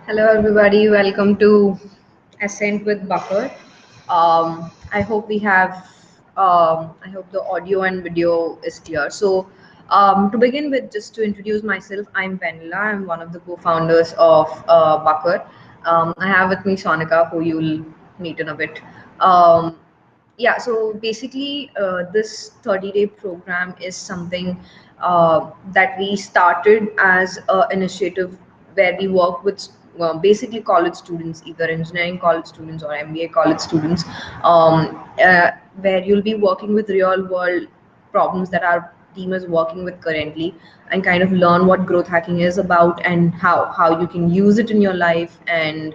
Hello, everybody. Welcome to Ascent with Bucker. I hope we have. I hope the audio and video is clear. So, to begin with, just to introduce myself, I'm Vanilla. I'm one of the co-founders of Bucker. I have with me Sonika, who you'll meet in a bit. Um, yeah, so basically, this 30-day program is something that we started as an initiative where we work with basically college students, either engineering college students or MBA college students, where you'll be working with real world problems that our team is working with currently, and kind of learn what growth hacking is about and how you can use it in your life and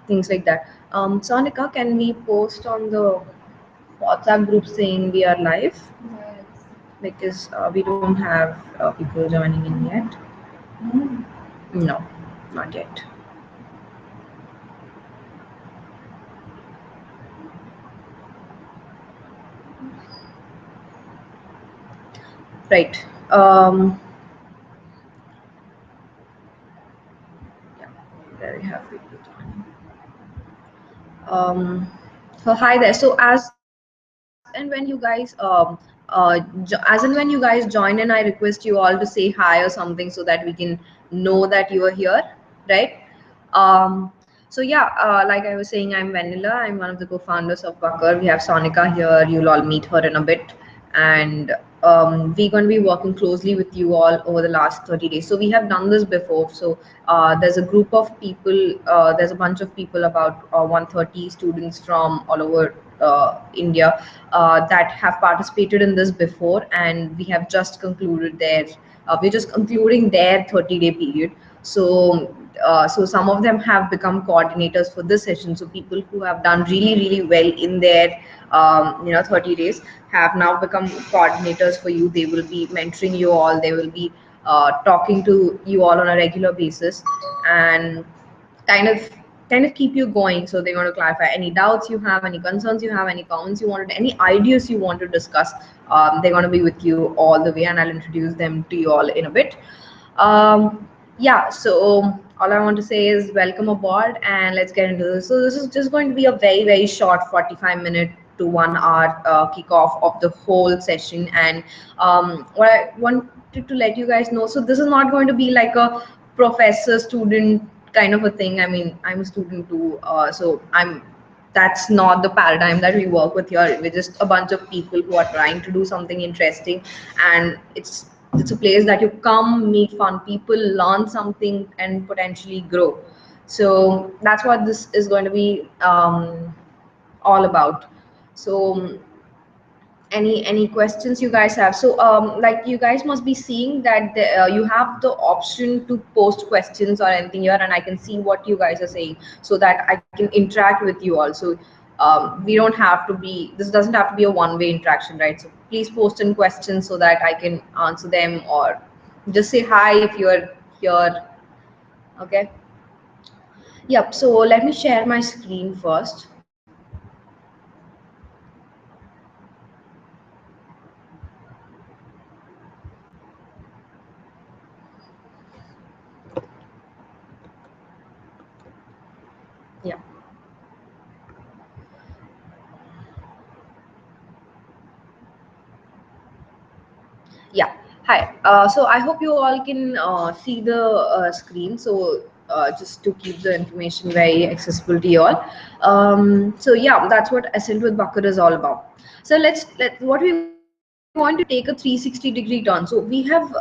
things like that. Sonika, can we post on the WhatsApp group saying we are live? Yes. Because we don't have people joining in yet. Mm. No, not yet. Right. Yeah, very happy to join. So hi there. So as and when you guys join in, I request you all to say hi or something so that we can know that you are here, right? Um, so yeah, like I was saying, I'm Vanilla. I'm one of the co-founders of Bucker. We have Sonika here. You'll all meet her in a bit, and we're going to be working closely with you all over the last 30 days. So we have done this before. So there's a group of people. There's a bunch of people, about 130 students from all over India, that have participated in this before, and we have just concluded their. We're just concluding their 30-day period. So some of them have become coordinators for this session. So people who have done really well in their 30 days have now become coordinators for you. They will be mentoring you all. They will be talking to you all on a regular basis, and kind of kind of keep you going. So they want to clarify any doubts you have, any concerns you have, any comments you wanted, any ideas you want to discuss. They're going to be with you all the way, and I'll introduce them to you all in a bit. Yeah, so all I want to say is welcome aboard, and let's get into this. So this is just going to be a very short 45-minute to 1 hour kickoff of the whole session. And what I wanted to let you guys know, so this is not going to be like a professor student kind of a thing. I mean, I'm a student too, so I'm that's not the paradigm that we work with here. We're just a bunch of people who are trying to do something interesting, and it's a place that you come, meet fun people, learn something, and potentially grow. So that's what this is going to be all about. So any questions you guys have? So like, you guys must be seeing that you have the option to post questions or anything here, and I can see what you guys are saying so that I can interact with you also. We don't have to be, this doesn't have to be a one-way interaction, right? So please post in questions so that I can answer them, or just say hi if you're here. Okay. Yep. So let me share my screen first. Yeah. Yeah. Hi. So I hope you all can see the screen. So just to keep the information very accessible to you all. So yeah, that's what Ascent with Bucket is all about. So let what we're going to take a 360 degree turn. So we have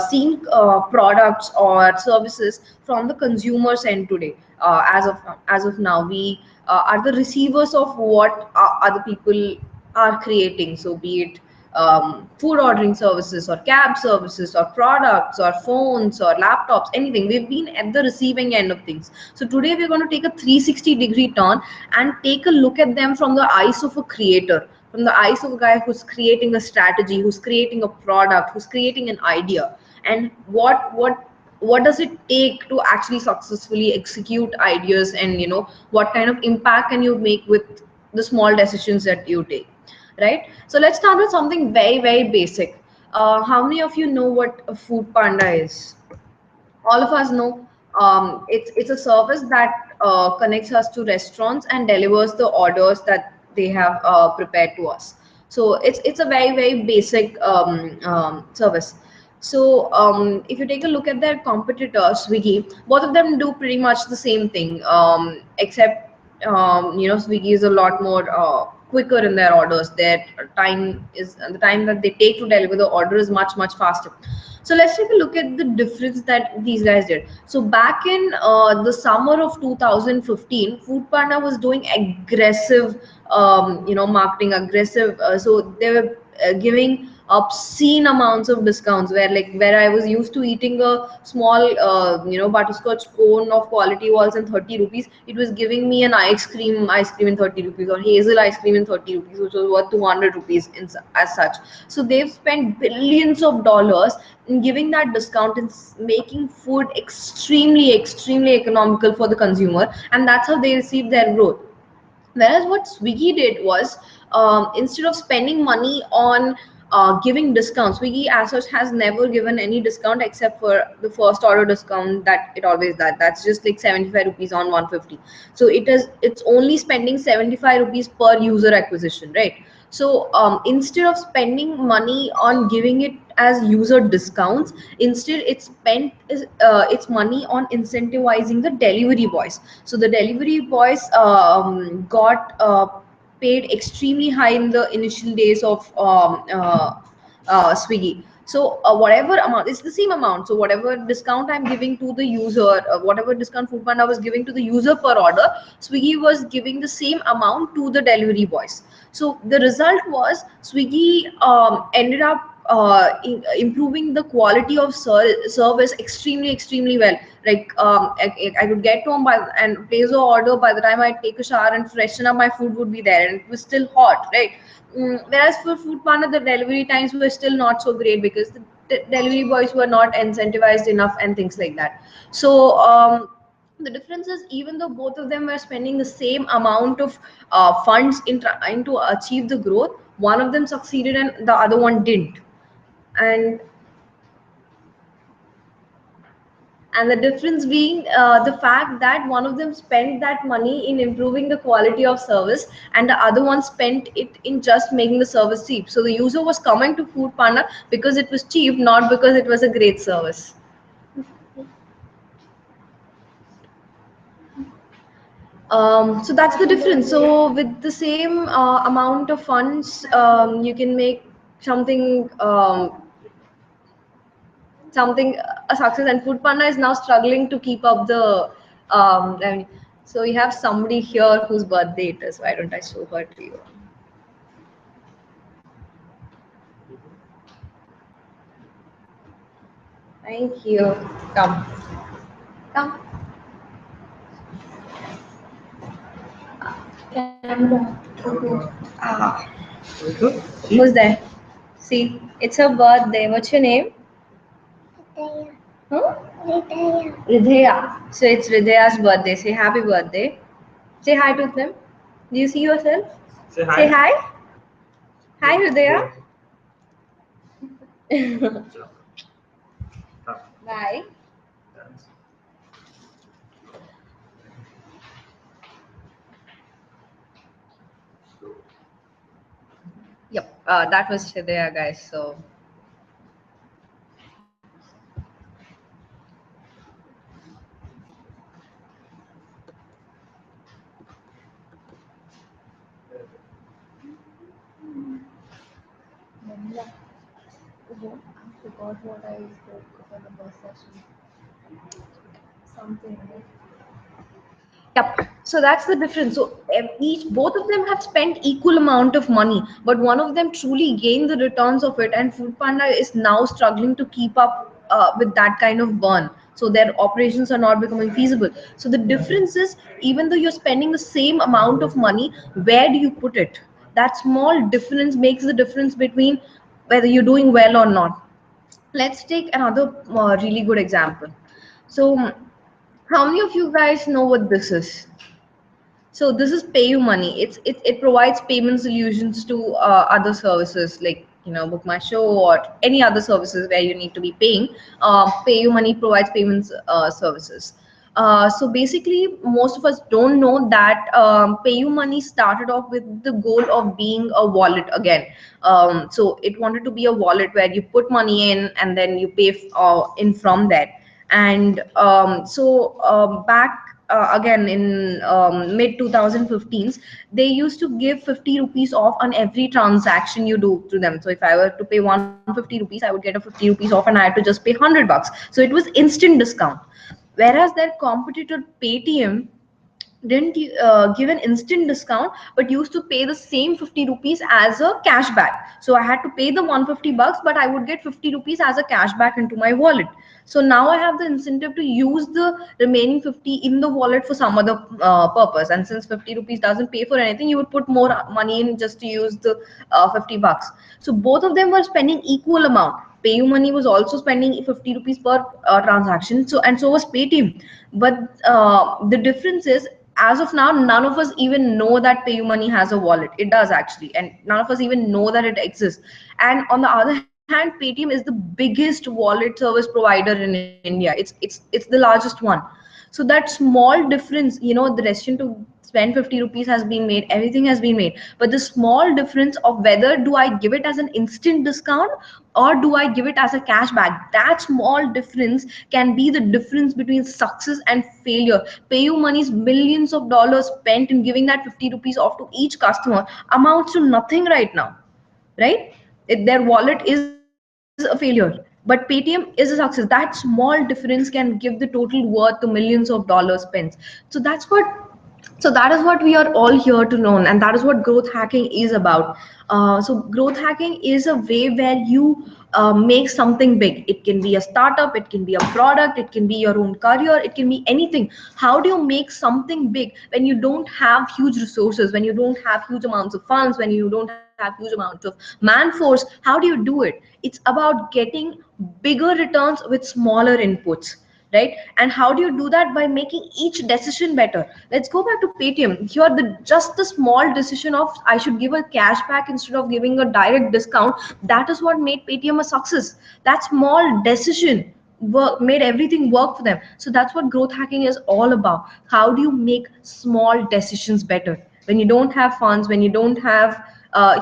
seen products or services from the consumers end today. As of now, we are the receivers of what other people are creating. So be it food ordering services or cab services or products or phones or laptops, anything. We've been at the receiving end of things. So today we're going to take a 360-degree turn and take a look at them from the eyes of a creator, from the eyes of a guy who's creating a strategy, who's creating a product, who's creating an idea, and what does it take to actually successfully execute ideas, and what kind of impact can you make with the small decisions that you take, right? So let's start with something very basic. How many of you know what a food panda is? All of us know. It's a service that connects us to restaurants and delivers the orders that they have prepared to us. So it's a very basic service. So if you take a look at their competitor Swiggy, both of them do pretty much the same thing, except Swiggy is a lot more quicker in their orders. Their time is the time that they take to deliver the order is much faster. So let's take a look at the difference that these guys did. So back in the summer of 2015, Food Panda was doing aggressive, marketing, aggressive. So they were giving obscene amounts of discounts. Where I was used to eating a small, butterscotch cone of quality walls in 30 rupees, it was giving me an ice cream in 30 rupees, or hazel ice cream in 30 rupees, which was worth 200 rupees as such. So they've spent billions of dollars in giving that discount and making food extremely economical for the consumer, and that's how they received their growth. Whereas what Swiggy did was, instead of spending money on giving discounts, Swiggy as such has never given any discount except for the first order discount that it always does. That's just like 75 rupees on 150. So it's only spending 75 rupees per user acquisition, right? So instead of spending money on giving it as user discounts, instead its money on incentivizing the delivery boys. So the delivery boys got paid extremely high in the initial days of Swiggy. So whatever amount, it's the same amount. So whatever discount I'm giving to the user, whatever discount Foodpanda was giving to the user per order, Swiggy was giving the same amount to the delivery boys. So the result was Swiggy ended up improving the quality of service extremely well. Like I could get home and place the order. By the time I take a shower and freshen up, my food would be there, and it was still hot, right? Whereas for Food Panda, the delivery times were still not so great because the delivery boys were not incentivized enough and things like that. So the difference is, even though both of them were spending the same amount of funds in trying to achieve the growth, one of them succeeded and the other one didn't. And and the difference being the fact that one of them spent that money in improving the quality of service, and the other one spent it in just making the service cheap. So the user was coming to Food Panda because it was cheap, not because it was a great service. So that's the difference. So with the same amount of funds, you can make something something a success. And Food Panda is now struggling to keep up the revenue. So we have somebody here whose birthday it is. Why don't I show her to you? Thank you. Come, come. Camera. Ah, who's there? See, it's her birthday. What's your name? Huh? Ridhaya. So it's Ridhaya's birthday. Say happy birthday. Say hi to them. Do you see yourself? Say hi. Hi, Ridhaya. Bye. Yep, that was Ridhaya, guys. So I forgot what I spoke for the first session. Something. yep. So that's the difference. So both of them have spent equal amount of money, but one of them truly gained the returns of it, and Food Panda is now struggling to keep up with that kind of burn. So their operations are not becoming feasible. So the difference is, even though you're spending the same amount of money, where do you put it? That small difference makes the difference between whether you're doing well or not. Let's take another really good example. So how many of you guys know what this is? So this is PayU Money. It provides payment solutions to other services like, Book My Show or any other services where you need to be paying. PayU Money provides payments services. So basically, most of us don't know that PayU Money started off with the goal of being a wallet again. So it wanted to be a wallet where you put money in and then you pay in from there. And back again in mid 2015s, they used to give 50 rupees off on every transaction you do to them. So if I were to pay 150 rupees, I would get a 50 rupees off, and I had to just pay 100 bucks. So it was instant discount. Whereas their competitor Paytm didn't give an instant discount, but used to pay the same 50 rupees as a cashback. So I had to pay the 150 bucks, but I would get 50 rupees as a cashback into my wallet. So now I have the incentive to use the remaining 50 in the wallet for some other purpose. And since 50 rupees doesn't pay for anything, you would put more money in just to use the 50 bucks. So both of them were spending equal amount. PayU Money was also spending 50 rupees per transaction. So and so was Paytm. But the difference is, as of now, none of us even know that PayU Money has a wallet. It does actually, and none of us even know that it exists. And on the other hand, Paytm is the biggest wallet service provider in India. It's the largest one. So that small difference, the decision to spend 50 rupees has been made, everything has been made. But the small difference of whether do I give it as an instant discount or do I give it as a cashback, that small difference can be the difference between success and failure. PayU Money's millions of dollars spent in giving that 50 rupees off to each customer amounts to nothing right now, right? Their wallet is a failure, but Paytm is a success. That small difference can give the total worth to millions of dollars spent. So that is what we are all here to learn, and that is what growth hacking is about. So growth hacking is a way where you make something big. It can be a startup, it can be a product, it can be your own career, it can be anything. How do you make something big when you don't have huge resources, when you don't have huge amounts of funds, when you don't have huge amounts of man force? How do you do it? It's about getting bigger returns with smaller inputs, right? And how do you do that? By making each decision better. Let's go back to Paytm. Here, the small decision of I should give a cashback instead of giving a direct discount, that is what made Paytm a success. That small decision made everything work for them. So that's what growth hacking is all about. How do you make small decisions better when you don't have funds, when you don't have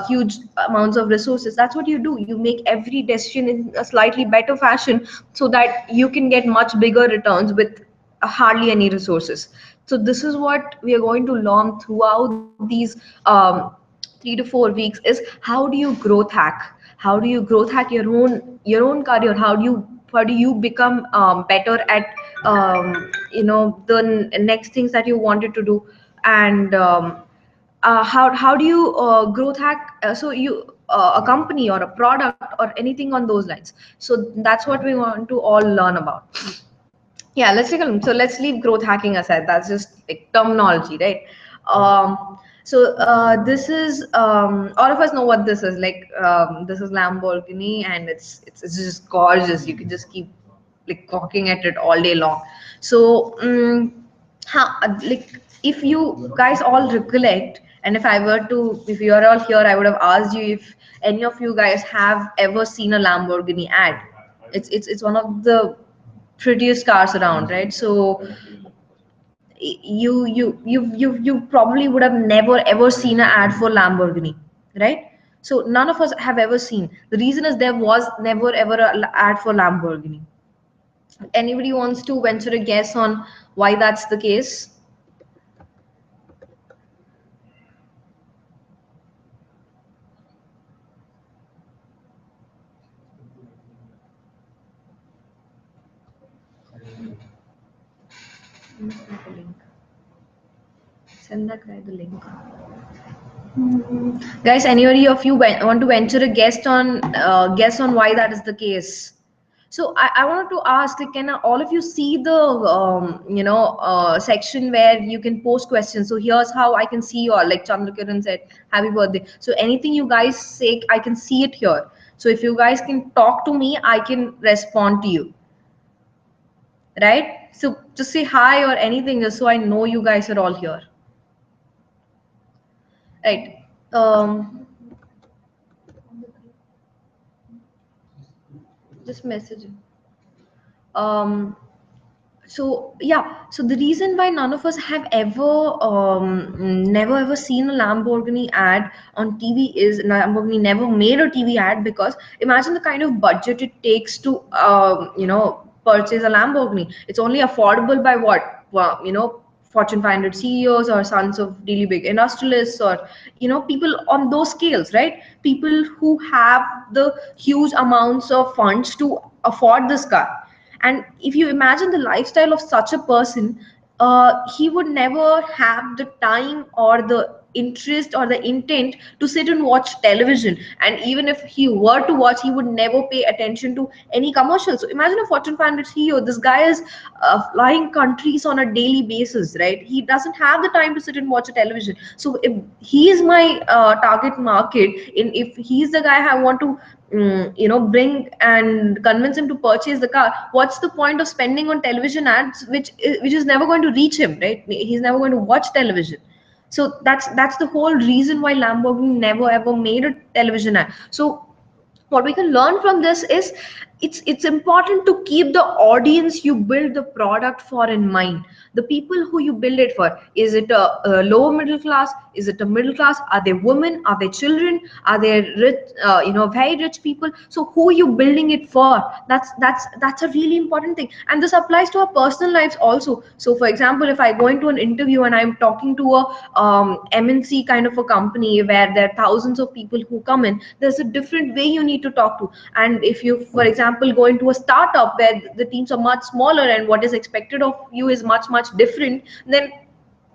huge amounts of resources? That's what you do. You make every decision in a slightly better fashion so that you can get much bigger returns with hardly any resources. So this is what we are going to learn throughout these 3 to 4 weeks, is how do you growth hack? How do you growth hack your own career? How do you become better at the next things that you wanted to do? And how do you growth hack, so you a company or a product or anything on those lines? So that's what we want to all learn about. Yeah, let's take a look. So let's leave growth hacking aside. That's just like terminology, right? This is all of us know what this is. Like this is Lamborghini, and it's just gorgeous. You can just keep like gawking at it all day long. So like if you guys all recollect, and if you are all here, I would have asked you if any of you guys have ever seen a Lamborghini ad. It's one of the prettiest cars around, right? So you probably would have never ever seen an ad for Lamborghini, right? So none of us have ever seen. The reason is there was never ever an ad for Lamborghini. Anybody wants to venture a guess on why that's the case? Send that guy the link. Guys, anybody of you want to venture a guess on why that is the case? So I wanted to ask, like, can all of you see the section where you can post questions? So here's how I can see you all. Like Chandrakiran said, "Happy birthday." So anything you guys say, I can see it here. So if you guys can talk to me, I can respond to you, right? So just say hi or anything, just so I know you guys are all here, right? Just message. Um, So yeah, so the reason why none of us have ever never ever seen a Lamborghini ad on TV is Lamborghini never made a TV ad, because imagine the kind of budget it takes to purchase a Lamborghini. It's only affordable by what, well, Fortune 500 CEOs or sons of really big industrialists, or people on those scales, right? People who have the huge amounts of funds to afford this car. And if you imagine the lifestyle of such a person, he would never have the time or the interest or the intent to sit and watch television. And even if he were to watch, he would never pay attention to any commercials. So imagine a Fortune 500 CEO. This guy is flying countries on a daily basis, right? He doesn't have the time to sit and watch a television. So if he is my target market, in if he's the guy I want to bring and convince him to purchase the car, what's the point of spending on television ads, which is never going to reach him, right? He's never going to watch television. So that's the whole reason why Lamborghini never ever made a television ad. So what we can learn from this is, it's important to keep the audience you build the product for in mind. The people who you build it for, is it a lower middle class, is it a middle class, are they women, are they children, are they rich, very rich people? So who are you building it for? That's a really important thing, and this applies to our personal lives also. So for example, if I go into an interview and I'm talking to a MNC kind of a company where there are thousands of people who come in, there's a different way you need to talk to. And if you, for example, go into a startup where the teams are much smaller and what is expected of you is much different, then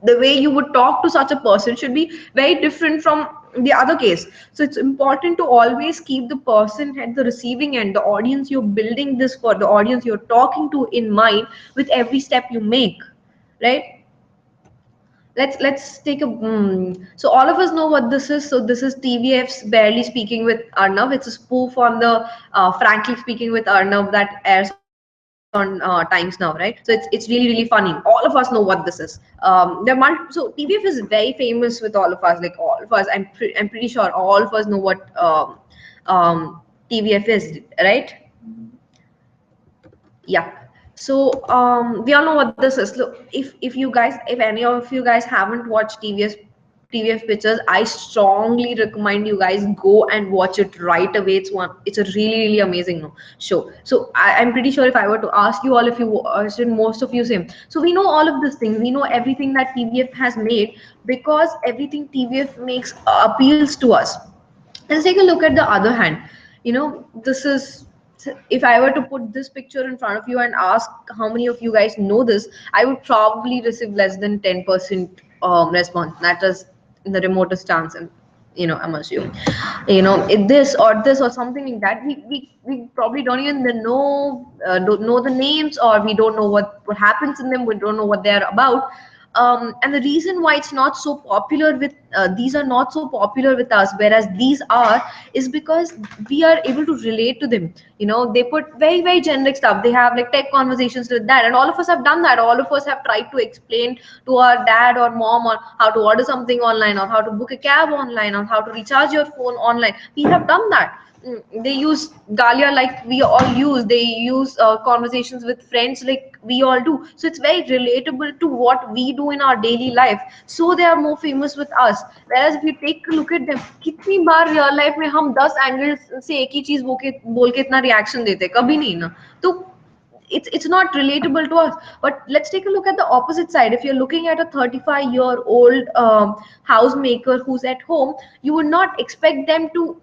the way you would talk to such a person should be very different from the other case. So it's important to always keep the person at the receiving end, the audience you're building this for, the audience you're talking to in mind with every step you make, right? Let's take a so all of us know what this is. So this is TVF's Barely Speaking with Arnav. It's a spoof on the Frankly Speaking with Arnav that airs on Times now, right? So it's really funny. All of us know what this is. So TVF is very famous with all of us, like all of us. I'm pretty sure all of us know what TVF is, right? Yeah. So we all know what this is. Look, if you guys, if any of you guys haven't watched TVS pictures, I strongly recommend you guys go and watch it right away. It's a really amazing show. So I'm pretty sure if I were to ask you all, if you watched it, most of you same. So we know all of these things. We know everything that TVF has made, because everything TVF makes appeals to us. Let's take a look at the other hand. This is, if I were to put this picture in front of you and ask how many of you guys know this, I would probably receive less than 10% response. That is in the remotest chance. And I'm assuming, this or something like that. We probably don't even don't know the names, or we don't know what happens in them. We don't know what they're about. And the reason why it's not so popular with these are not so popular with us, whereas these are, is because we are able to relate to them. They put very generic stuff. They have like tech conversations with that, and all of us have done that. All of us have tried to explain to our dad or mom on how to order something online, or how to book a cab online, or how to recharge your phone online. We have done that. They use Galia like we all use. They use conversations with friends like we all do. So it's very relatable to what we do in our daily life. So they are more famous with us. Whereas if you take a look at them, कितनी बार real life में हम 10 angles से एक ही चीज बोल के इतना reaction देते हैं, कभी नहीं ना. तो it's not relatable to us. But let's take a look at the opposite side. If you're looking at a 35-year-old housemaker who's at home, you would not expect them to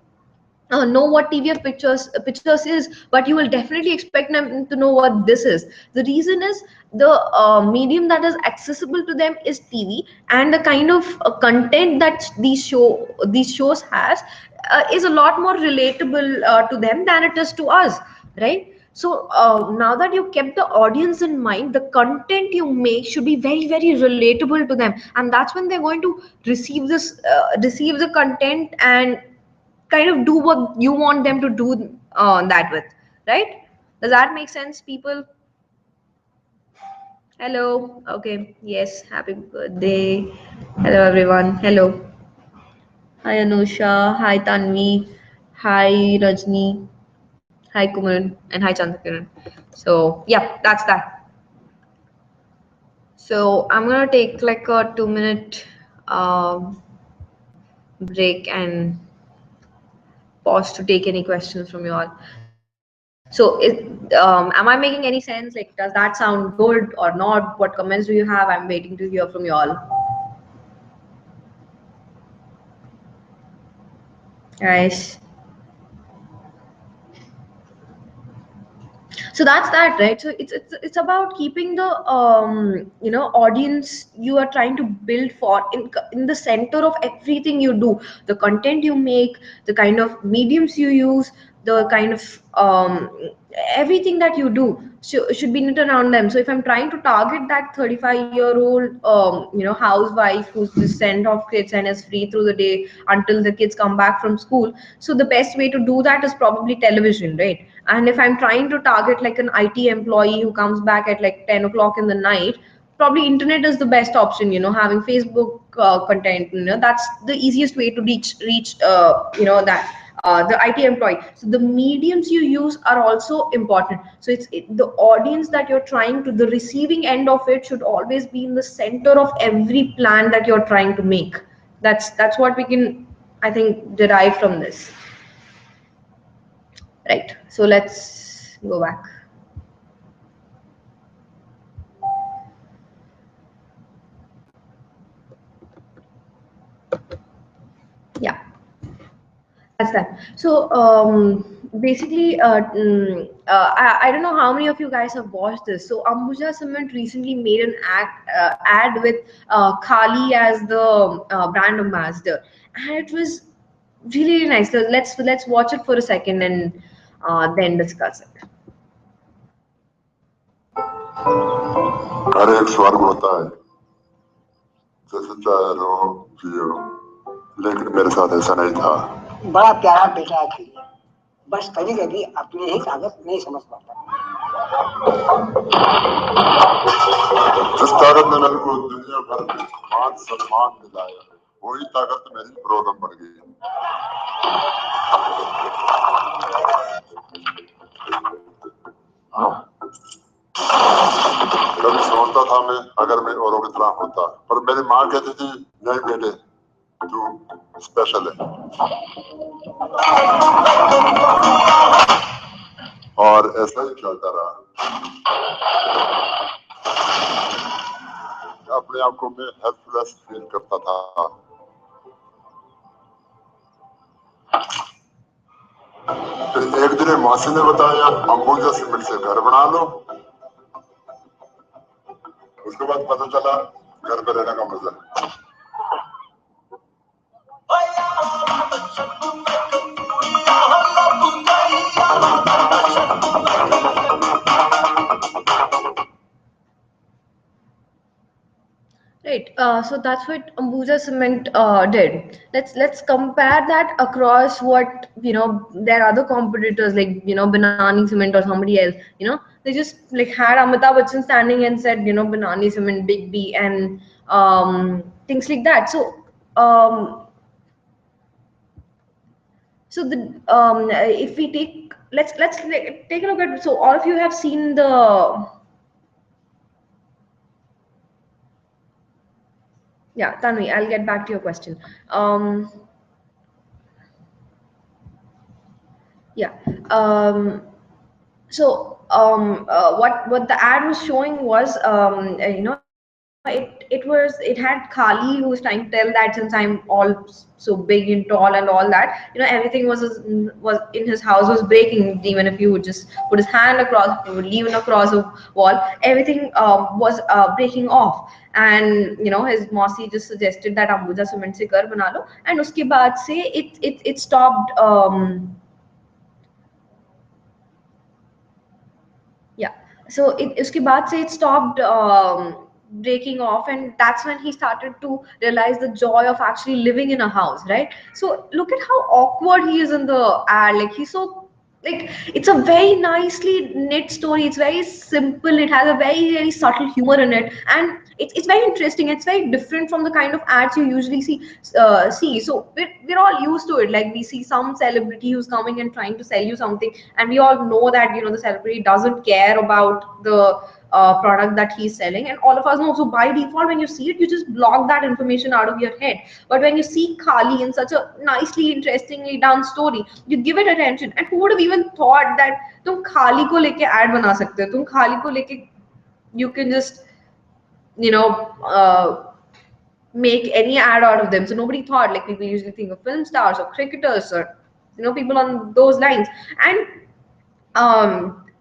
know what TVF pictures is, but you will definitely expect them to know what this is. The reason is the medium that is accessible to them is TV, and the kind of content that these shows has is a lot more relatable to them than it is to us, right? So now that you kept the audience in mind, the content you make should be very relatable to them, and that's when they're going to receive the content and kind of do what you want them to do that with, right? Does that make sense, people? Hello. Okay. Yes. Happy birthday. Hello, everyone. Hello. Hi, Anusha. Hi, Tanvi. Hi, Rajni. Hi, Kumaran. And hi, Chandrakiran. So, yeah, that's that. So I'm gonna take like a 2 minute break and pause to take any questions from you all. Am I making any sense? Like, does that sound good or not? What comments do you have? I'm waiting to hear from you all. Guys. So that's that, right? So it's about keeping the audience you are trying to build for in the center of everything you do, the content you make, the kind of mediums you use, the kind of everything that you do should be knit around them. So if I'm trying to target that 35-year-old housewife who's just sent off kids and is free through the day until the kids come back from school, so the best way to do that is probably television, right? And if I'm trying to target like an IT employee who comes back at like 10 o'clock in the night, probably internet is the best option. Having Facebook content, that's the easiest way to reach that the IT employee. So the mediums you use are also important. So the audience that you're trying to, the receiving end of it should always be in the center of every plan that you're trying to make. That's what we can, I think, derive from this. Right. So let's go back. Yeah, that's that. So basically, I don't know how many of you guys have watched this. So Ambuja Cement recently made an ad with Kali as the brand ambassador, and it was really, really nice. So let's watch it for a second and then discuss it. हर एक स्वर्ग होता है जैसे चाहे रो जियो लेकिन मेरे साथ ऐसा नहीं था। बड़ा प्यारा बेटा है खलील, बस कभी कभी अपनी ही ताकत नहीं समझ पाता। जिस ताकत ने मेरे को दुनिया भर में मान सम्मान दिलाया, वही ताकत मेरी प्रॉब्लम बन गई। कभी सोचता था मैं अगर मैं औरों की तरह होता, पर मेरी माँ कहती थी नहीं बेटे तू स्पेशल है। और ऐसा ही चलता रहा। अपने आप को मैं हेल्पलेस फील करता था। फिर एक दिन मौसी ने बताया अंबुजा सीमेंट से घर बना लो। उसके बाद पता चला घर पे रहने का मजा। Right. So that's what Ambuja Cement did. Let's compare that across what their other competitors like Banani Cement or somebody else. They just like had Amitabh Bachchan standing and said Banani Cement, Big B, and things like that. Um, so the if we take let's take a look at, so all of you have seen the. Yeah, Tanvi, I'll get back to your question. Yeah. What the ad was showing was, it had Kali who was trying to tell that since I'm all so big and tall and all that, everything was in his house was breaking. Even if you would just put his hand across, if you would lean across a wall, everything was breaking off. And his Mossy just suggested that Ambuja cement se ghar bana lo, and uske baad se it stopped. Yeah, so uske baad se it stopped breaking off, and that's when he started to realize the joy of actually living in a house, right? So look at how awkward he is in the ad. Like, he's so, like, it's a very nicely knit story. It's very simple. It has a very, very subtle humor in it, and it's very interesting. It's very different from the kind of ads you usually see. So we're all used to it. Like, we see some celebrity who's coming and trying to sell you something, and we all know that the celebrity doesn't care about the product that he's selling, and all of us know. So by default, when you see it, you just block that information out of your head. But when you see Kali in such a nicely, interestingly done story, you give it attention. And who would have even thought that तुम खाली को लेके ad बना सकते हो, तुम खाली को लेके you can just, you know, make any ad out of them. So nobody thought, like people usually think of film stars or cricketers or, you know, people on those lines. And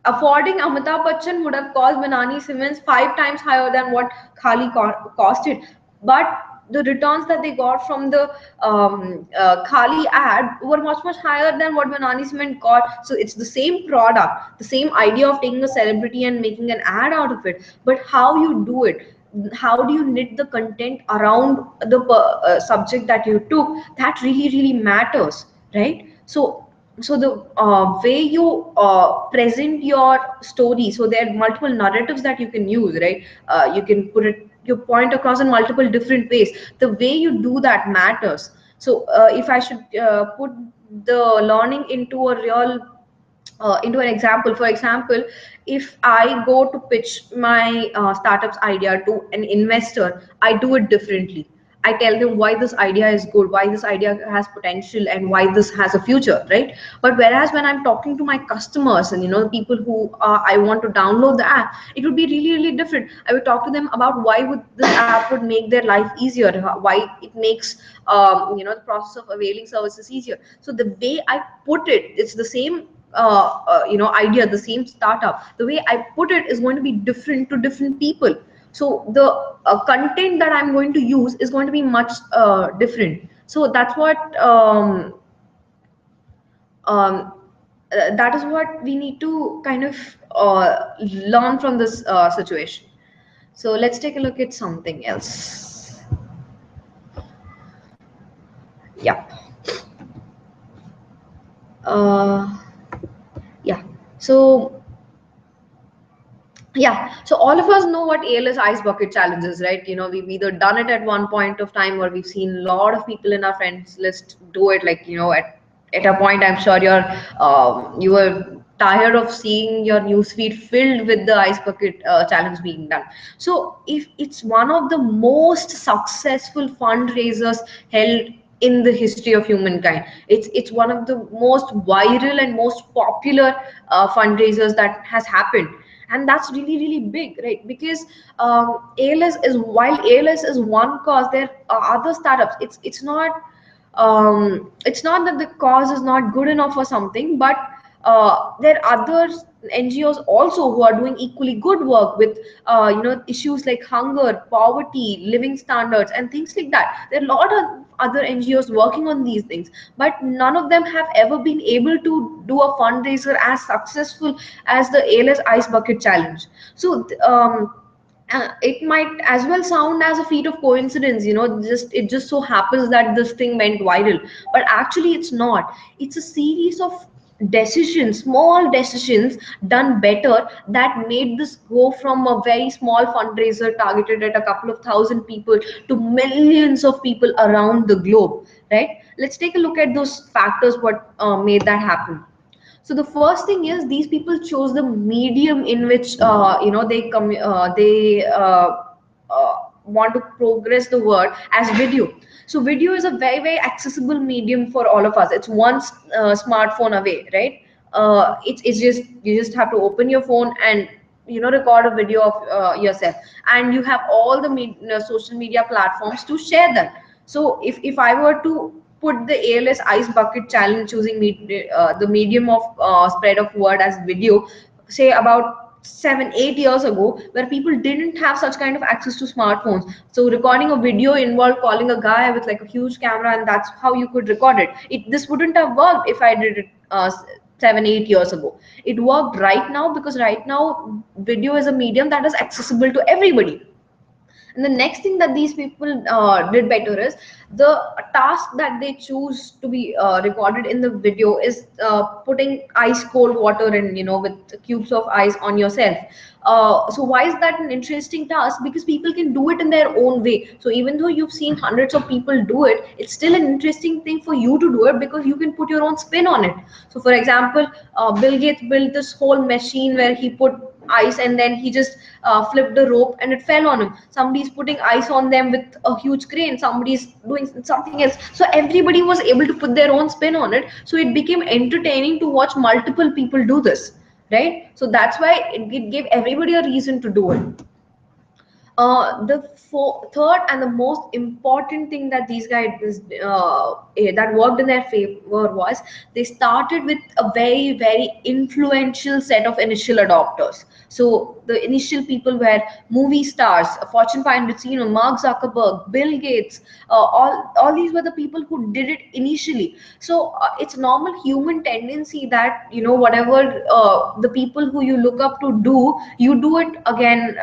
affording Amitabh Bachchan would have cost Banani Simmons 5 times higher than what Khali costed. But the returns that they got from the Khali ad were much higher than what Banani Cement got. So it's the same product, the same idea of taking a celebrity and making an ad out of it. But how you do it, how do you knit the content around the subject that you took, that really matters, right? So the way you present your story, so there are multiple narratives that you can use, right? You can put it your point across in multiple different ways. The way you do that matters. So if I should put the learning into a real into an example, for example, if I go to pitch my startup's idea to an investor, I do it differently. I tell them why this idea is good, why this idea has potential, and why this has a future, right? But whereas when I'm talking to my customers and, you know, people who I want to download the app, it would be really different. I would talk to them about why would this app would make their life easier, why it makes you know, the process of availing services easier. So the way I put it, it's the same you know, idea, the same startup, the way I put it is going to be different to different people. So the content that I'm going to use is going to be much different. So that's what um, that is what we need to kind of learn from this situation. So let's take a look at something else. Yep. Yeah. So yeah, so all of us know what ALS ice bucket challenge is, right? You know, we've either done it at one point of time, or we've seen a lot of people in our friends list do it. Like, you know, at a point, I'm sure you were tired of seeing your newsfeed filled with the ice bucket challenge being done. So if it's one of the most successful fundraisers held in the history of humankind, it's one of the most viral and most popular fundraisers that has happened. And that's really big, right? Because ALS is, while ALS is one cause, there are other startups. It's not that the cause is not good enough or something, but there are other NGOs also who are doing equally good work with you know, issues like hunger, poverty, living standards, and things like that. There are a lot of other NGOs working on these things, but none of them have ever been able to do a fundraiser as successful as the ALS Ice Bucket Challenge. So it might as well sound as a feat of coincidence, you know, just it just so happens that this thing went viral, but actually it's not. It's a series of decisions, small decisions done better, that made this go from a very small fundraiser targeted at a couple of thousand people to millions of people around the globe, right? Let's take a look at those factors, what made that happen. So the first thing is, these people chose the medium in which you know, they want to progress the word as video. So video is a very accessible medium for all of us. It's one smartphone away, right? It's just, you just have to open your phone and, you know, record a video of yourself, and you have all the social media platforms to share that. So if I were to put the ALS ice bucket challenge using the medium of spread of word as video, say about 7-8 years ago, where people didn't have such kind of access to smartphones. So recording a video involved calling a guy with like a huge camera, and that's how you could record it. This wouldn't have worked if I did it 7-8 years ago. It worked right now, because right now video is a medium that is accessible to everybody. And the next thing that these people did better is, the task that they choose to be recorded in the video is putting ice cold water in, you know, with cubes of ice on yourself. So why is that an interesting task? Because people can do it in their own way. So even though you've seen hundreds of people do it, it's still an interesting thing for you to do it, because you can put your own spin on it. So for example, Bill Gates built this whole machine where he put ice, and then he just flipped the rope and it fell on him. Somebody's putting ice on them with a huge crane, somebody's doing something else. So everybody was able to put their own spin on it, so it became entertaining to watch multiple people do this, right? So that's why it gave everybody a reason to do it. The third and the most important thing that these guys that worked in their favor was they started with a very influential set of initial adopters. So the initial people were movie stars, Fortune 500 CEO, Mark Zuckerberg, Bill Gates. All these were the people who did it initially. So it's normal human tendency that whatever the people who you look up to do, you do it again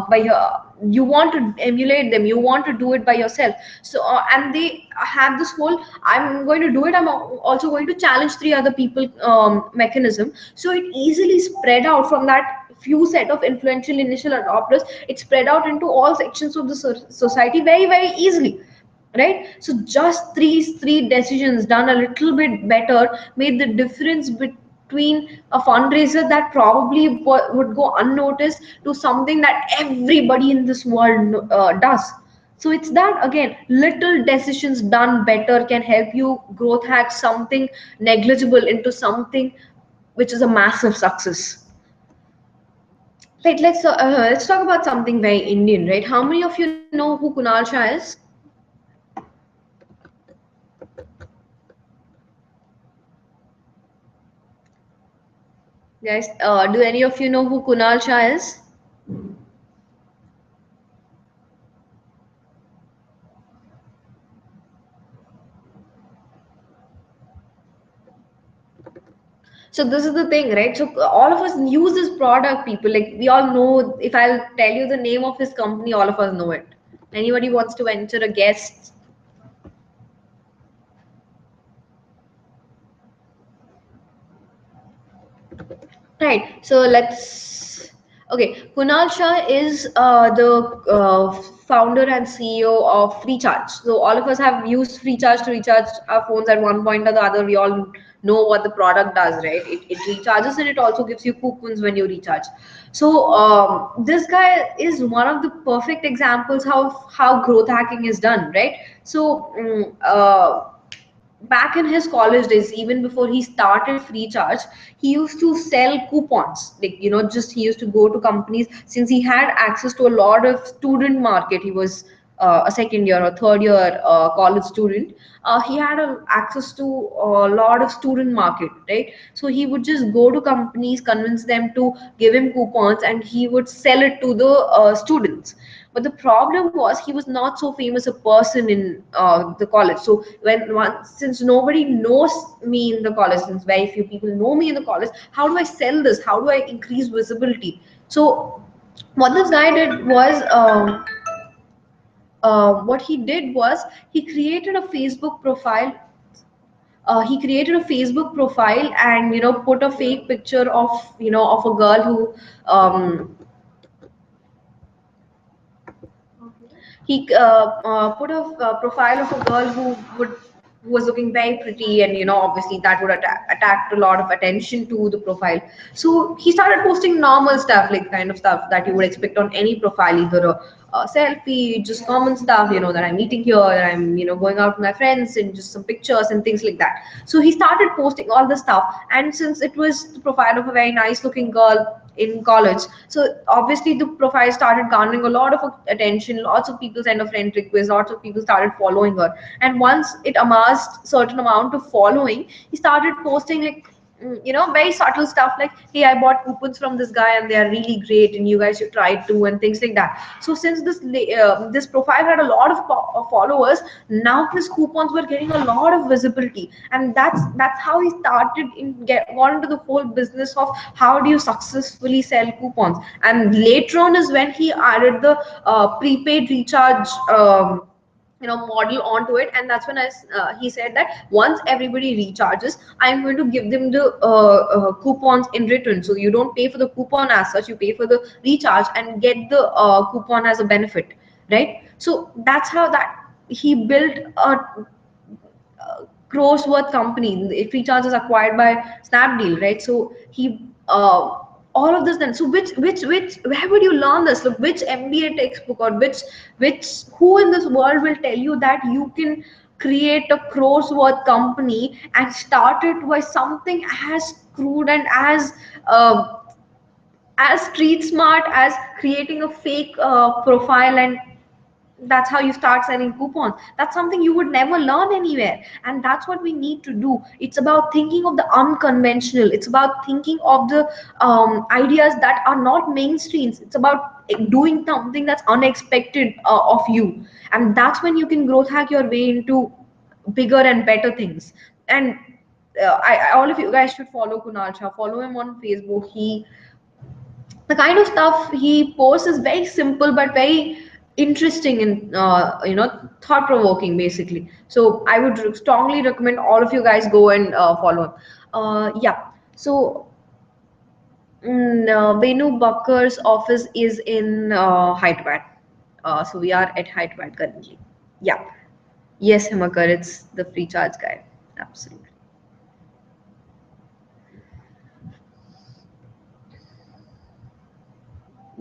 by your, you want to emulate them, you want to do it by yourself. So and they have this whole, I'm going to do it, I'm also going to challenge three other people mechanism. So it easily spread out from that few set of influential initial adopters. It spread out into all sections of the society very easily, right? So just three decisions done a little bit better made the difference between a fundraiser that probably would go unnoticed to something that everybody in this world does. So it's that, again, little decisions done better can help you growth hack something negligible into something which is a massive success. Right, let's talk about something very Indian, right? How many of you know who Kunal Shah is? Guys, do any of you know who Kunal Shah is? So this is the thing, right? So all of us use this product, people. Like, we all know, if I'll tell you the name of his company, all of us know it. Anybody wants to venture a guess? Right. So let's. Okay, Kunal Shah is the founder and CEO of Freecharge. So all of us have used Freecharge to recharge our phones at one point or the other. We all know what the product does, right? It recharges and it also gives you coupons when you recharge. So this guy is one of the perfect examples how growth hacking is done, right? So back in his college days, even before he started free charge, he used to sell coupons, like, just he used to go to companies. Since he had access to a lot of student market, he was a second year or third year college student. He had access to a lot of student market, right? So he would just go to companies, convince them to give him coupons, and he would sell it to the students. But the problem was he was not so famous a person in the college. So since nobody knows me in the college, since very few people know me in the college, how do I sell this? How do I increase visibility? So what this guy did was, what he did was he created a Facebook profile. And put a fake picture of of a girl who he put a profile of a girl who was looking very pretty, and obviously that would attract a lot of attention to the profile. So he started posting normal stuff, like kind of stuff that you would expect on any profile, either a selfie, just common stuff, that I'm eating here, that I'm going out with my friends, and just some pictures and things like that. So he started posting all the stuff, and since it was the profile of a very nice looking girl in college, so obviously the profile started garnering a lot of attention. Lots of people sent a friend request, lots of people started following her, and once it amassed certain amount of following, he started posting, like, very subtle stuff, like, hey, I bought coupons from this guy and they are really great and you guys should try it too, and things like that. So since this profile had a lot of followers, now his coupons were getting a lot of visibility, and that's how he started got into the whole business of how do you successfully sell coupons. And later on is when he added the prepaid recharge model onto it, and that's when he said that once everybody recharges, I'm going to give them the coupons in return. So you don't pay for the coupon as such, you pay for the recharge and get the coupon as a benefit, right? So that's how that he built a crores worth company. If recharge is acquired by Snapdeal, right? So he all of this then. So which where would you learn this? Like which MBA textbook or which who in this world will tell you that you can create a crores worth company and start it by something as crude and as street smart as creating a fake profile, and that's how you start selling coupons. That's something you would never learn anywhere, and that's what we need to do. It's about thinking of the unconventional. It's about thinking of the ideas that are not mainstreams. It's about doing something that's unexpected of you, and that's when you can growth hack your way into bigger and better things. And all of you guys should follow Kunal Shah. Follow him on Facebook. The kind of stuff he posts is very simple but very interesting and thought provoking basically. So I would strongly recommend all of you guys go and follow him. Yeah. So Benu Bakkar's office is in Hyderabad. So we are at Hyderabad currently. Yeah. Yes, Himakar, it's the free charge guy. Absolutely.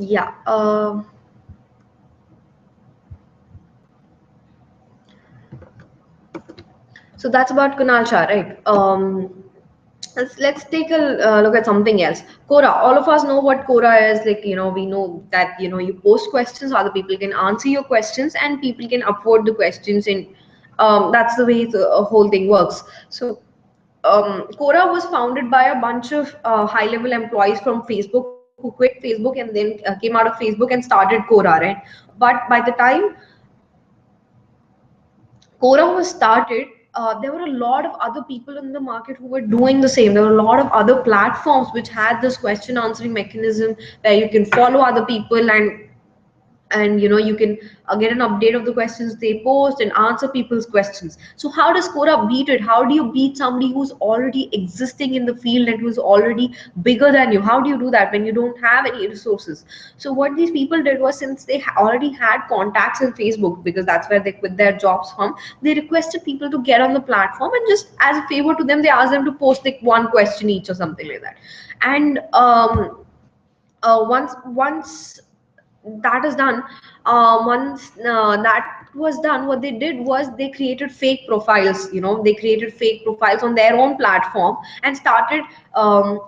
Yeah. So that's about Kunal Shah, right? Let's take a look at something else. Quora. All of us know what Quora is. Like, we know that, you post questions, other people can answer your questions, and people can upvote the questions. And that's the way the whole thing works. So, Quora was founded by a bunch of high-level employees from Facebook who quit Facebook and then came out of Facebook and started Quora, right? But by the time Quora was started, there were a lot of other people in the market who were doing the same. There were a lot of other platforms which had this question answering mechanism where you can follow other people, and you can get an update of the questions they post and answer people's questions. So how does Quora beat it? How do you beat somebody who's already existing in the field and who's already bigger than you? How do you do that when you don't have any resources? So what these people did was, since they already had contacts in Facebook, because that's where they quit their jobs from, they requested people to get on the platform, and just as a favor to them, they asked them to post like one question each or something like that. And once that is done, once that was done, what they did was they created fake profiles. They created fake profiles on their own platform and started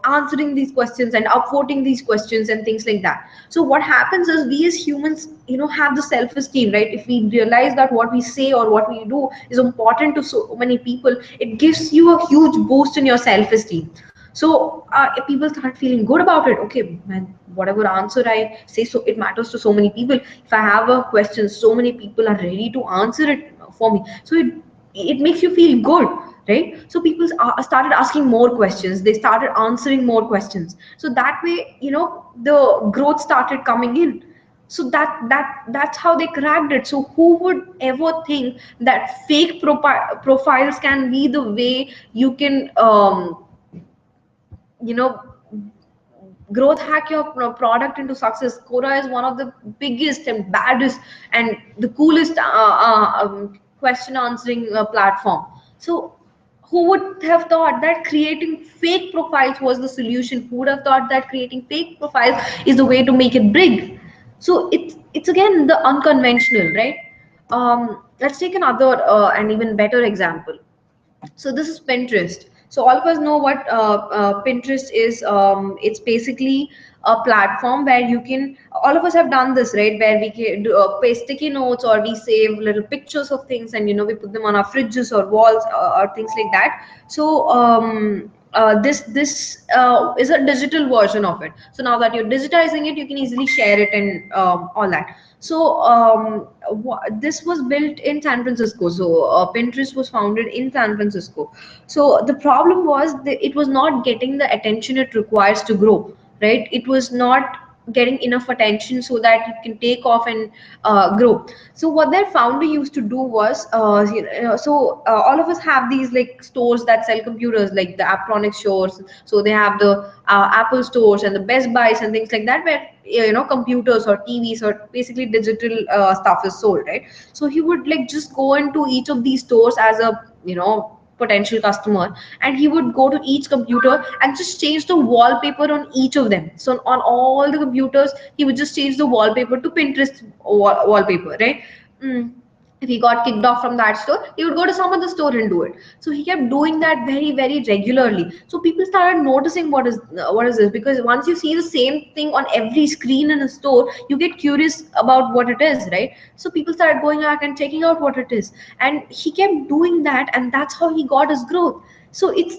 answering these questions and upvoting these questions and things like that. So what happens is, we as humans, have the self-esteem, right? If we realize that what we say or what we do is important to so many people, it gives you a huge boost in your self-esteem. So if people start feeling good about it, okay, man, whatever answer I say, so it matters to so many people. If I have a question, so many people are ready to answer it for me. So it makes you feel good, right? So people started asking more questions. They started answering more questions. So that way, the growth started coming in. So that's how they cracked it. So who would ever think that fake profiles can be the way you can you know growth hack your product into success? Quora is one of the biggest and baddest and the coolest question answering platform. So who would have thought that creating fake profiles was the solution? Who would have thought that creating fake profiles is the way to make it big? So it's again the unconventional, right? Let's take another and even better example. So this is Pinterest. So all of us know what Pinterest is. It's basically a platform where you can, all of us have done this, right? Where we can do, paste sticky notes, or we save little pictures of things, and we put them on our fridges or walls, or things like that. So this is a digital version of it. So now that you're digitizing it, you can easily share it and all that. So this was built in San Francisco. So Pinterest was founded in San Francisco. So the problem was that it was not getting the attention it requires to grow, right? It was not getting enough attention so that it can take off and grow. So what their founder used to do was, all of us have these like stores that sell computers, like the Aptronics stores. So they have the Apple stores and the Best Buys and things like that, where computers or TVs or basically digital stuff is sold, right? So he would like just go into each of these stores as a potential customer, and he would go to each computer and just change the wallpaper on each of them. So on all the computers he would just change the wallpaper to Pinterest wallpaper, right? Mm. If he got kicked off from that store, he would go to some other store and do it. So he kept doing that very very regularly. So people started noticing what is this, because once you see the same thing on every screen in a store, you get curious about what it is, right? So people started going back and checking out what it is, and he kept doing that, and that's how he got his growth. So it's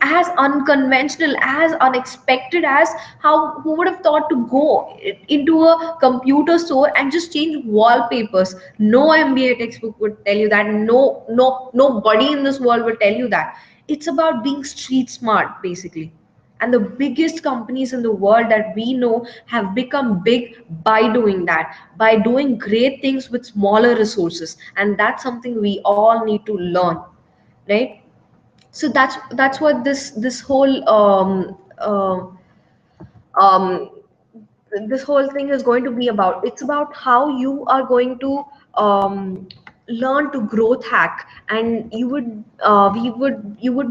as unconventional, as unexpected as how, who would have thought to go into a computer store and just change wallpapers. No MBA textbook would tell you that. Nobody in this world will tell you that. It's about being street smart basically. And the biggest companies in the world that we know have become big by doing that, by doing great things with smaller resources. And that's something we all need to learn, right? So that's what this whole um, this whole thing is going to be about. It's about how you are going to learn to growth hack, and you would be working. You would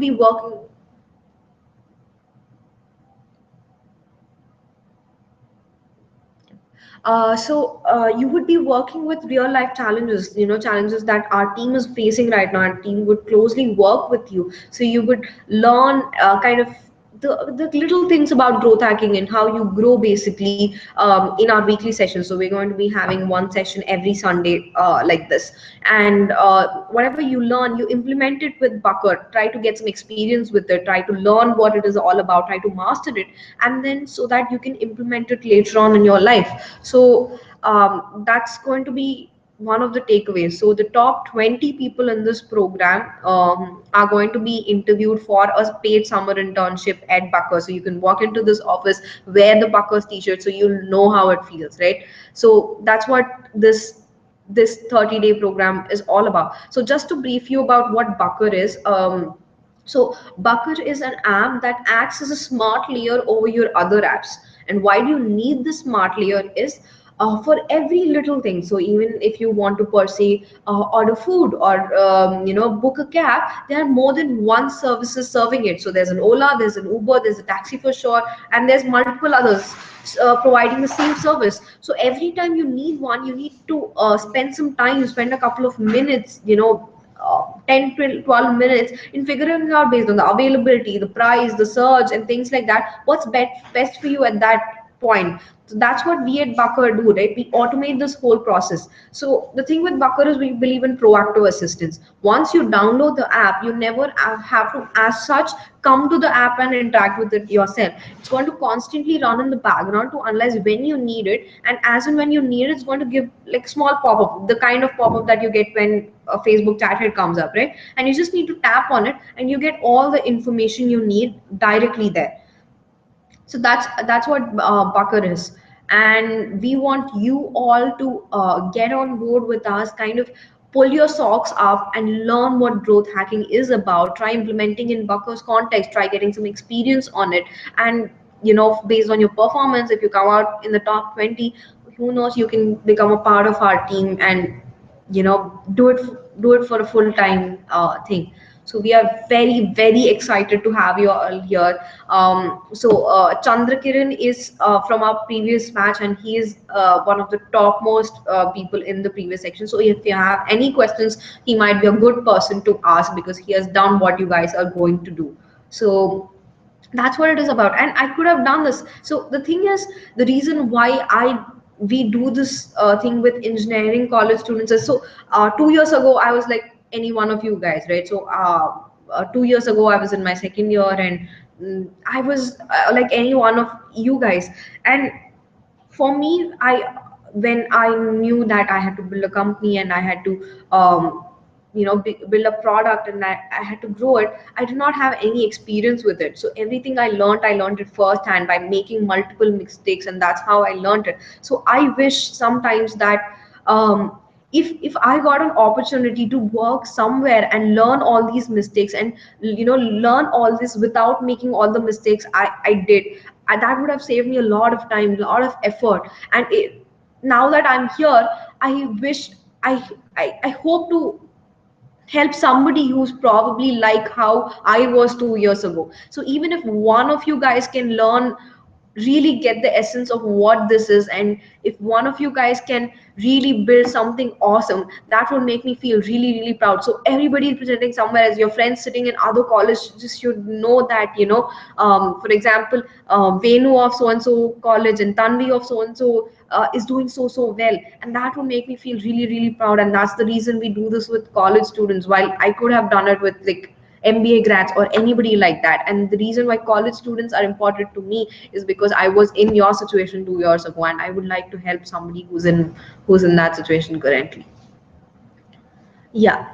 be working with real life challenges, challenges that our team is facing right now. Our team would closely work with you. So you would learn kind of the little things about growth hacking and how you grow basically in our weekly sessions. So we're going to be having one session every Sunday like this. And whatever you learn, you implement it with Bucker. Try to get some experience with it. Try to learn what it is all about. Try to master it, and then so that you can implement it later on in your life. So that's going to be one of the takeaways. So the top 20 people in this program are going to be interviewed for a paid summer internship at Bucker. So you can walk into this office, wear the Bucker's t-shirt, so you'll know how it feels, right? So that's what this 30-day program is all about. So just to brief you about what Bucker is. So Bucker is an app that acts as a smart layer over your other apps. And why do you need the smart layer is for every little thing. So even if you want to per se order food or book a cab, there are more than one services serving it. So there's an Ola, there's an Uber, there's a taxi for sure, and there's multiple others providing the same service. So every time you need one, you need to spend some time, spend a couple of minutes, 10 to 12 minutes in figuring out, based on the availability, the price, the search and things like that, what's best for you at that point. So that's what we at Bucker do, right? We automate this whole process. So the thing with Bucker is we believe in proactive assistance. Once you download the app, you never have to as such come to the app and interact with it yourself. It's going to constantly run in the background to analyze when you need it, and as and when you need it, it's going to give like small pop-up, the kind of pop-up that you get when a Facebook chat head comes up, right? And you just need to tap on it and you get all the information you need directly there. So that's what Bucker is. And we want you all to get on board with us, kind of pull your socks up and learn what growth hacking is about. Try implementing in Bucker's context, try getting some experience on it, and based on your performance, if you come out in the top 20, who knows, you can become a part of our team and do it for a full time thing. So we are very very excited to have you all here. Chandra Kiran is from our previous match, and he is one of the topmost people in the previous section. So if you have any questions, he might be a good person to ask, because he has done what you guys are going to do. So that's what it is about, and I could have done this. So the thing is, the reason why we do this thing with engineering college students is, so 2 years ago I was like any one of you guys, right? So 2 years ago I was in my second year, and I was like any one of you guys. And for me, when I knew that I had to build a company and I had to build a product, and I had to grow it, I did not have any experience with it. So everything I learned it firsthand by making multiple mistakes, and that's how I learned it. So I wish sometimes that if I got an opportunity to work somewhere and learn all these mistakes, and learn all this without making all the mistakes I did, that would have saved me a lot of time, a lot of effort. And now that I'm here, I wish I hope to help somebody who's probably like how I was 2 years ago. So even if one of you guys can learn, really get the essence of what this is, and if one of you guys can really build something awesome, that would make me feel really really proud. So everybody presenting somewhere, as your friends sitting in other colleges should know that, for example, Venu of so and so college and Tanvi of so and so is doing so well, and that would make me feel really really proud. And that's the reason we do this with college students, while I could have done it with like MBA grads or anybody like that. And the reason why college students are important to me is because I was in your situation 2 years ago, and I would like to help somebody who's in that situation currently. Yeah.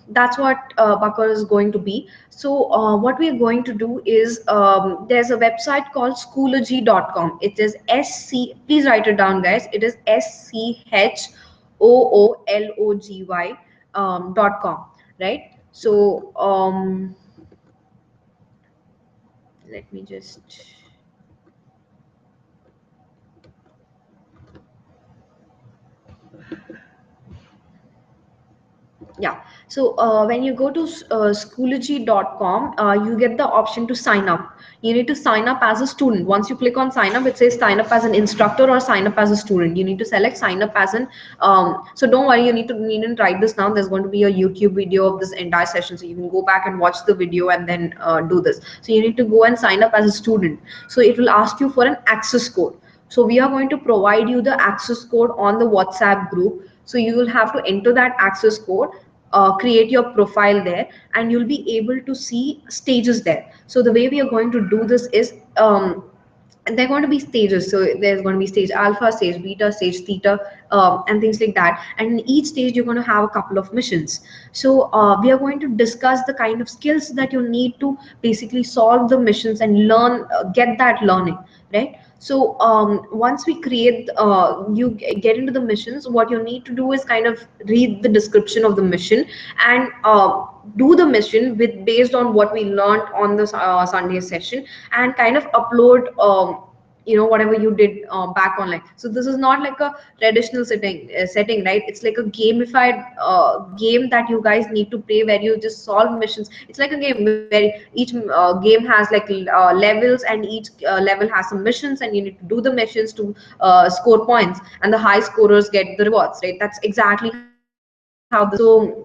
That's what Bakar is going to be. So what we are going to do is, there's a website called schoology.com. It is SC, please write it down guys. It is SCHOOLOGY .com, right? So let me just, yeah. So when you go to schoology.com, you get the option to sign up. You need to sign up as a student. Once you click on sign up, it says sign up as an instructor or sign up as a student. You need to select sign up as an, so don't worry, you needn't write this down. There's going to be a YouTube video of this entire session, so you can go back and watch the video and then do this. So you need to go and sign up as a student. So it will ask you for an access code. So we are going to provide you the access code on the WhatsApp group. So you will have to enter that access code, create your profile there, and you'll be able to see stages there. So the way we are going to do this is, and they're going to be stages. So there's going to be stage alpha, stage beta, stage theta, and things like that. And in each stage you're going to have a couple of missions. So we are going to discuss the kind of skills that you need to basically solve the missions and learn, get that learning, right? So once we create, you get into the missions, what you need to do is kind of read the description of the mission, and do the mission with based on what we learned on the Sunday session, and kind of upload, whatever you did back online. So this is not like a traditional setting, right? It's like a gamified game that you guys need to play, where you just solve missions. It's like a game where each game has like levels, and each level has some missions, and you need to do the missions to score points, and the high scorers get the rewards, right? That's exactly how this is going to be.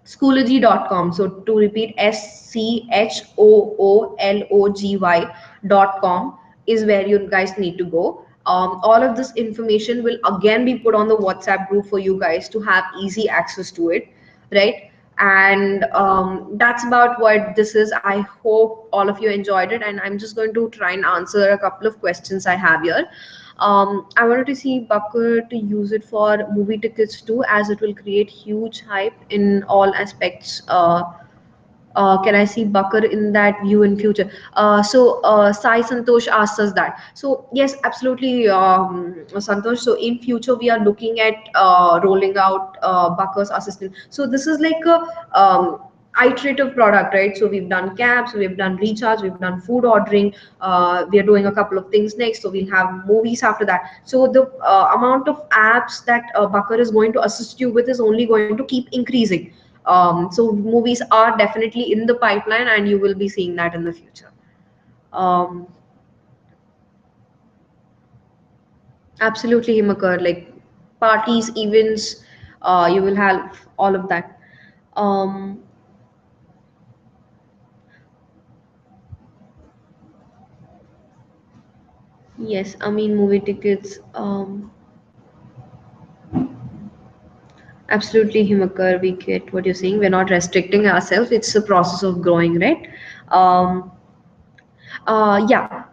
So schoology.com. So to repeat, SCHOOLOGY.com is where you guys need to go. All of this information will again be put on the WhatsApp group for you guys to have easy access to it, right? And that's about what this is. I hope all of you enjoyed it, and I'm just going to try and answer a couple of questions I have here. I wanted to see Bucker to use it for movie tickets too, as it will create huge hype in all aspects. Can I see Bakar in that view in future? Sai Santosh asks us that. So yes, absolutely, Santosh. So in future, we are looking at rolling out Bakar's assistant. So this is like a iterative product, right? So we've done cabs, we've done recharge, we've done food ordering. We are doing a couple of things next. So we'll have movies after that. So the amount of apps that Bakar is going to assist you with is only going to keep increasing. So movies are definitely in the pipeline, and you will be seeing that in the future. Um, Absolutely, Himakar. Like parties, events, you will have all of that. Um, yes, I mean movie tickets. Absolutely, Himakar. We get what you're saying. We're not restricting ourselves. It's a process of growing, right? Um, yeah.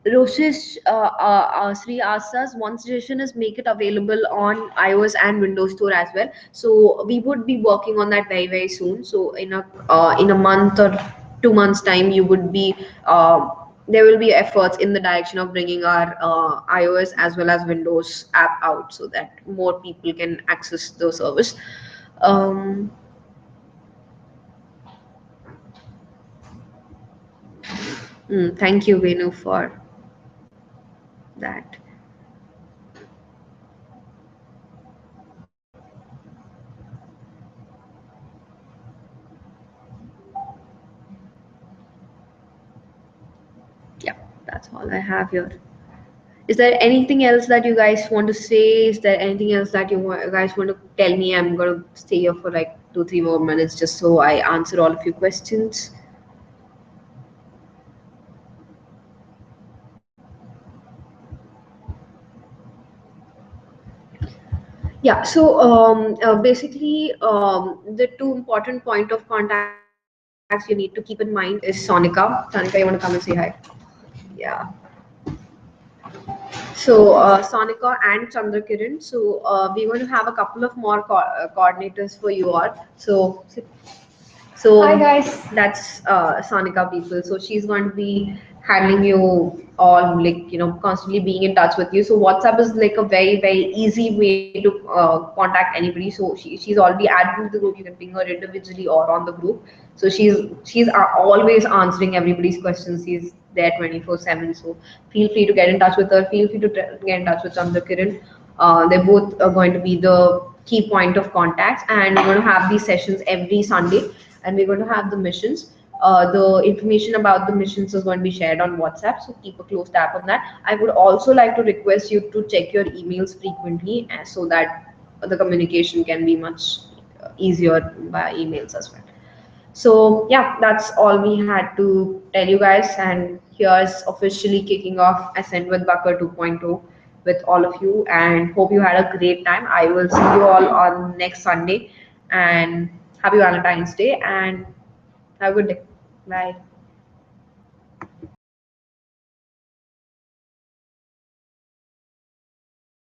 Roshish Sri asks us, one suggestion is make it available on iOS and Windows Store as well. So we would be working on that very very soon. So in a month or 2 months time, you would be there will be efforts in the direction of bringing our iOS as well as Windows app out, so that more people can access the service. Um, Thank you, Venu, for that. that's all I have here. Is there anything else that you guys want to say? Is there anything else that guys want to tell me? I'm gonna stay here for like 2-3 more minutes just so I answer all of your questions. Yeah, so basically, the two important point of contacts you need to keep in mind is Sonika. Sonika, you want to come and say hi? Yeah. So Sonika and Chandrakiran. So we're going to have a couple of more coordinators for you all. Hi So guys. that's Sonika people. So she's going to be handling you all, like, constantly being in touch with you. So WhatsApp is like a very, very easy way to contact anybody. So she's already added into the group. You can ping her individually or on the group. So she's always answering everybody's questions. She's there 24/7. So feel free to get in touch with her. Feel free to get in touch with Chandra Kiran. They're both going to be the key point of contacts, and we're going to have these sessions every Sunday, and we're going to have the missions. The information about the missions is going to be shared on WhatsApp, so keep a close tab on that. I would also like to request you to check your emails frequently, so that the communication can be much easier by emails as well. So yeah, that's all we had to tell you guys, and here's officially kicking off Ascend with Bucker 2.0 with all of you, and hope you had a great time. I will see you all on next Sunday, and happy Valentine's Day, and have a good day. Bye.